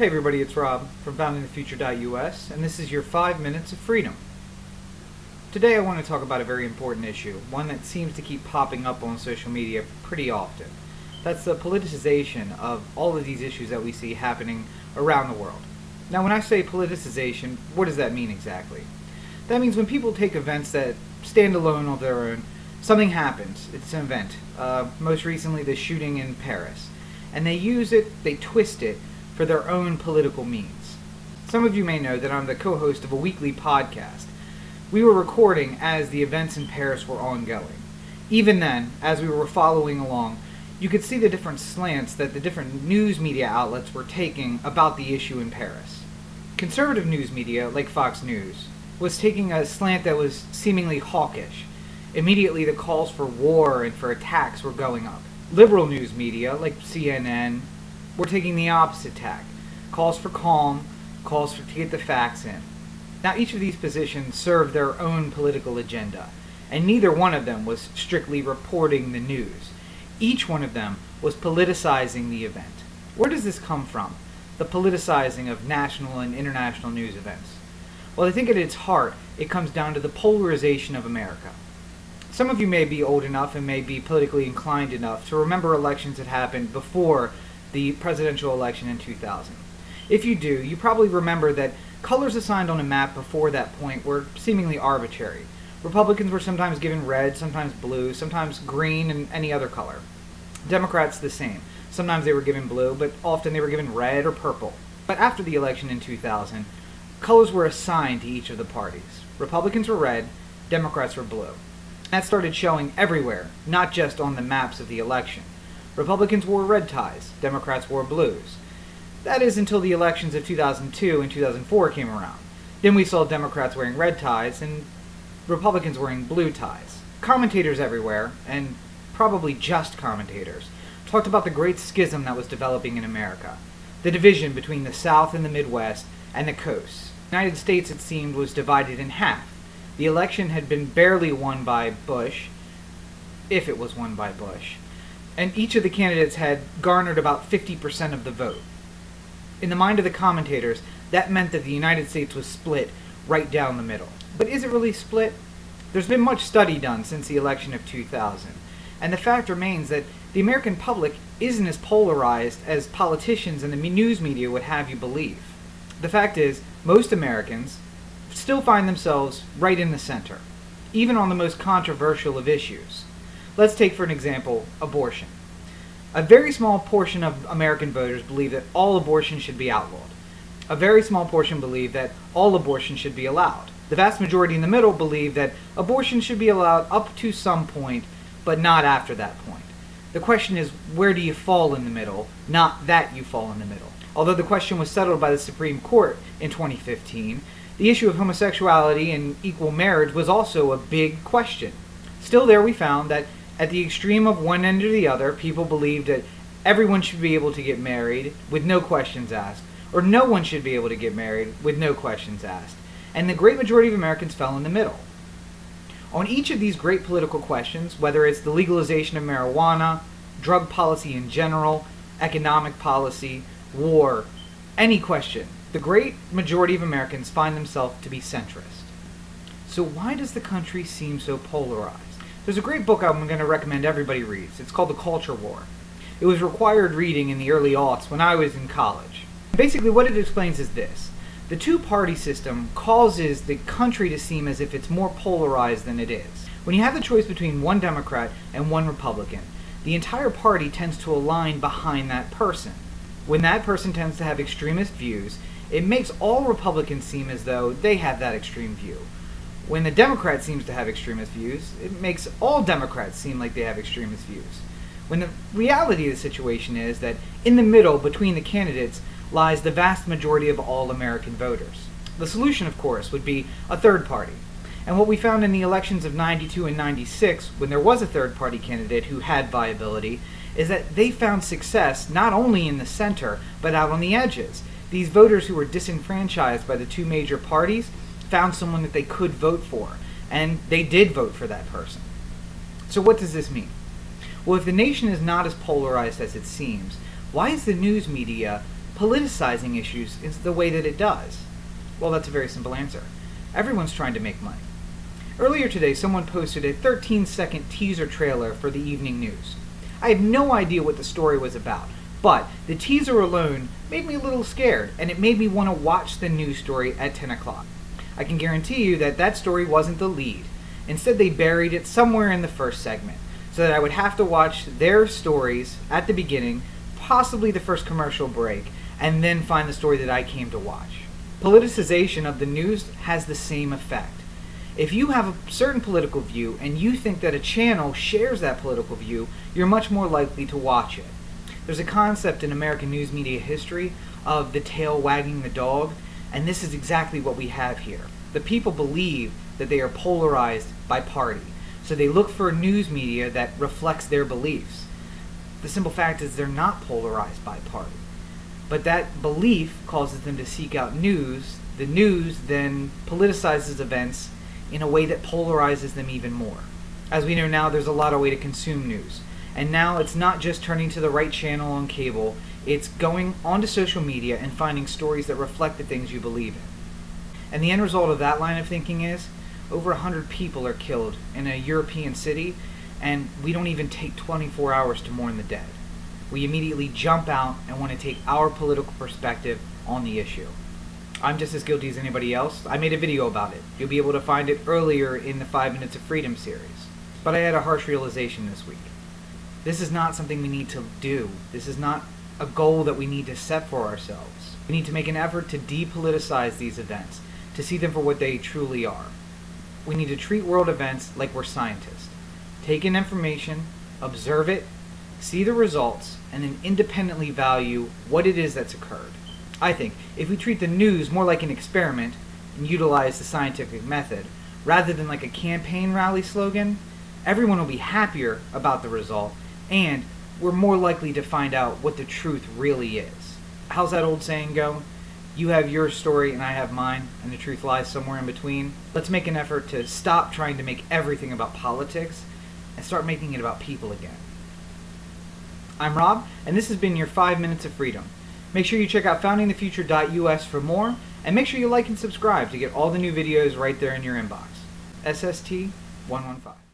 Hey everybody, it's Rob from foundingthefuture.us, and this is your 5 minutes of freedom. Today I want to talk about a very important issue, one that seems to keep popping up on social media pretty often. That's the politicization of all of these issues that we see happening around the world. Now when I say politicization, what does that mean exactly? That means when people take events that stand alone on their own, something happens, it's an event, most recently the shooting in Paris, and they use it, they twist it, for their own political means. Some of you may know that I'm the co-host of a weekly podcast. We were recording as the events in Paris were ongoing. Even then, as we were following along, you could see the different slants that the different news media outlets were taking about the issue in Paris. Conservative news media, like Fox News, was taking a slant that was seemingly hawkish. Immediately the calls for war and for attacks were going up. Liberal news media, like CNN, were taking the opposite tack. Calls for calm, calls to get the facts in. Now each of these positions served their own political agenda, and neither one of them was strictly reporting the news. Each one of them was politicizing the event. Where does this come from? The politicizing of national and international news events. Well, I think at its heart, it comes down to the polarization of America. Some of you may be old enough and may be politically inclined enough to remember elections that happened before the presidential election in 2000. If you do, you probably remember that colors assigned on a map before that point were seemingly arbitrary. Republicans were sometimes given red, sometimes blue, sometimes green, and any other color. Democrats the same. Sometimes they were given blue, but often they were given red or purple. But after the election in 2000, colors were assigned to each of the parties. Republicans were red, Democrats were blue. That started showing everywhere, not just on the maps of the election. Republicans wore red ties, Democrats wore blues. That is until the elections of 2002 and 2004 came around. Then we saw Democrats wearing red ties and Republicans wearing blue ties. Commentators everywhere, and probably just commentators, talked about the great schism that was developing in America. The division between the South and the Midwest and the coasts. The United States, it seemed, was divided in half. The election had been barely won by Bush, if it was won by Bush, and each of the candidates had garnered about 50% of the vote. In the mind of the commentators, that meant that the United States was split right down the middle. But is it really split? There's been much study done since the election of 2000, and the fact remains that the American public isn't as polarized as politicians and the news media would have you believe. The fact is, most Americans still find themselves right in the center, even on the most controversial of issues. Let's take, for an example, abortion. A very small portion of American voters believe that all abortion should be outlawed. A very small portion believe that all abortion should be allowed. The vast majority in the middle believe that abortion should be allowed up to some point, but not after that point. The question is, where do you fall in the middle, not that you fall in the middle. Although the question was settled by the Supreme Court in 2015, the issue of homosexuality and equal marriage was also a big question. Still there we found that at the extreme of one end or the other, people believed that everyone should be able to get married with no questions asked, or no one should be able to get married with no questions asked. And the great majority of Americans fell in the middle. On each of these great political questions, whether it's the legalization of marijuana, drug policy in general, economic policy, war, any question, the great majority of Americans find themselves to be centrist. So why does the country seem so polarized? There's a great book I'm going to recommend everybody reads. It's called The Culture War. It was required reading in the early aughts when I was in college. Basically what it explains is this. The two-party system causes the country to seem as if it's more polarized than it is. When you have the choice between one Democrat and one Republican, the entire party tends to align behind that person. When that person tends to have extremist views, it makes all Republicans seem as though they have that extreme view. When the Democrat seems to have extremist views, it makes all Democrats seem like they have extremist views. When the reality of the situation is that in the middle between the candidates lies the vast majority of all American voters. The solution, of course, would be a third party. And what we found in the elections of 92 and 96, when there was a third party candidate who had viability, is that they found success not only in the center, but out on the edges. These voters who were disenfranchised by the two major parties found someone that they could vote for, and they did vote for that person. So what does this mean? Well, if the nation is not as polarized as it seems, why is the news media politicizing issues in the way that it does? Well, that's a very simple answer. Everyone's trying to make money. Earlier today, someone posted a 13-second teaser trailer for the evening news. I have no idea what the story was about, but the teaser alone made me a little scared, and it made me want to watch the news story at 10 o'clock. I can guarantee you that that story wasn't the lead. Instead, they buried it somewhere in the first segment, so that I would have to watch their stories at the beginning, possibly the first commercial break, and then find the story that I came to watch. Politicization of the news has the same effect. If you have a certain political view and you think that a channel shares that political view, you're much more likely to watch it. There's a concept in American news media history of the tail wagging the dog, and this is exactly what we have here. The people believe that they are polarized by party, so they look for news media that reflects their beliefs. The simple fact is they're not polarized by party, but that belief causes them to seek out news. The news then politicizes events in a way that polarizes them even more. As we know now, there's a lot of way to consume news. And now it's not just turning to the right channel on cable, it's going onto social media and finding stories that reflect the things you believe in. And the end result of that line of thinking is over 100 people are killed in a European city, and we don't even take 24 hours to mourn the dead. We immediately jump out and want to take our political perspective on the issue. I'm just as guilty as anybody else. I made a video about it. You'll be able to find it earlier in the 5 Minutes of Freedom series. But I had a harsh realization this week. This is not something we need to do. This is not a goal that we need to set for ourselves. We need to make an effort to depoliticize these events, to see them for what they truly are. We need to treat world events like we're scientists. Take in information, observe it, see the results, and then independently value what it is that's occurred. I think if we treat the news more like an experiment and utilize the scientific method, rather than like a campaign rally slogan, everyone will be happier about the result, and we're more likely to find out what the truth really is. How's that old saying go? You have your story and I have mine, and the truth lies somewhere in between. Let's make an effort to stop trying to make everything about politics and start making it about people again. I'm Rob, and this has been your 5 Minutes of Freedom. Make sure you check out foundingthefuture.us for more, and make sure you like and subscribe to get all the new videos right there in your inbox. SST 115.